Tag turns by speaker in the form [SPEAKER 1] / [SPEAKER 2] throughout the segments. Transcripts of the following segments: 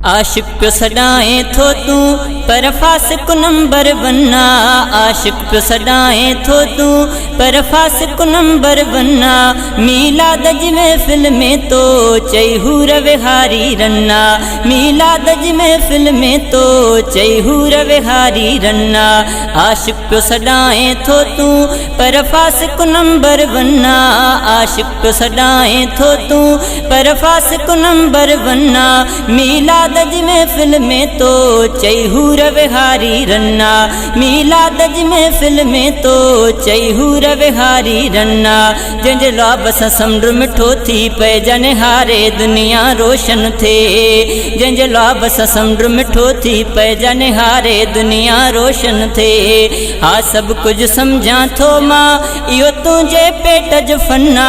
[SPEAKER 1] आशिक प्यो सॾाए थो तूं पर फासिक नंबर वन्ना। आशिक प्यो सॾाए थो तूं पर फासिक नंबर वन्ना। मीलाद जी महफ़िल में तो चई हूर विहारी रन्ना। मीलाद जी महफ़िल में तो चई हूर विहारी रन्ना। आशिक प्यो सॾाए थो तूं पर फासिक नंबर वन्ना। आशिक प्यो सॾाए थो तूं पर फासिक नंबर वन्ना। मीलाद जी महफ़िल में तो चई हूर विहारी रन्ना। मीलाद जी महफ़िल में तो चई हूर विहारी रन्ना। जंहिंजे लाभ सां समुंड मिठो थी पए जने हारे दुनिया रोशन थे। जंहिंजे लाभ सां समुंड मिठो थी पए जने हारे दुनिया रोशन थे। हा सभु कुझु सम्झां थो मां इहो तुंहिंजे पेट जो फन्ना।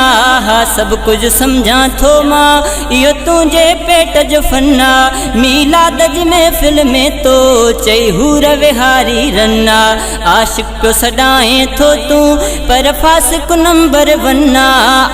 [SPEAKER 1] हा सभु कुझु सम्झां थो मां इहो तुंहिंजे पेट जो फन्ना। मीलाद जी महफ़िल में तो चई हूर विहारी रन्ना। आशिक प्यो सॾाए थो तूं पर फासिक नंबर वन्ना।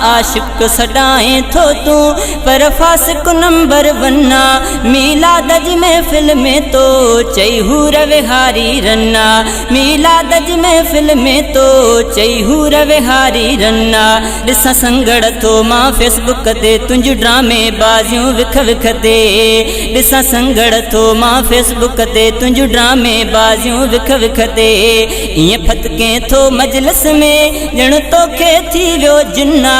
[SPEAKER 1] आशिक प्यो सॾाए थो तूं पर फासिक नंबर वन्ना। मीलाद जी महफ़िल में तो चई हूर विहारी रन्ना। मीलाद जी महफ़िल में तो चई हूर विहारी रन्ना। ॾिसां संगड़ थो मां फेसबुक ते तुंहिंजी ड्रामे बाज़ियूं विख विख ते। ॾिसां संगड़ थो मां फेसबुक ते तुंहिंजूं ड्रामे बाज़ियूं विख विख ते। ईअं फतके थो मजलिस में ॼण तोखे थी वियो जिन्ना।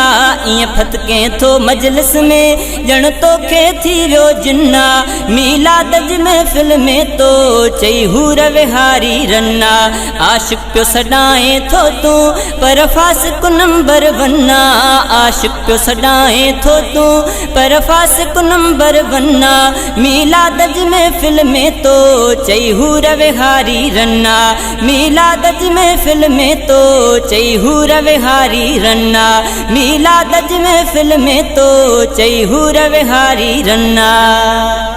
[SPEAKER 1] ईअं फतके थो मजलिस में ॼण तोखे थी वियो जिन्ना। मीलाद जी महफ़िल में तो चई हूर विहारी रन्ना। आशिक प्यो सॾाए थो तूं पर फासिक नंबर वन्ना। आशिक प्यो सॾाए थो तूं पर फासिक नंबर वन्ना। मीलाद जी महफ़िल में तो चई हूर विहारी रन्ना। मीलाद जी महफ़िल में तो चई हूर विहारी रन्ना। मीलाद जी महफ़िल में तो चई हूर विहारी रन्ना।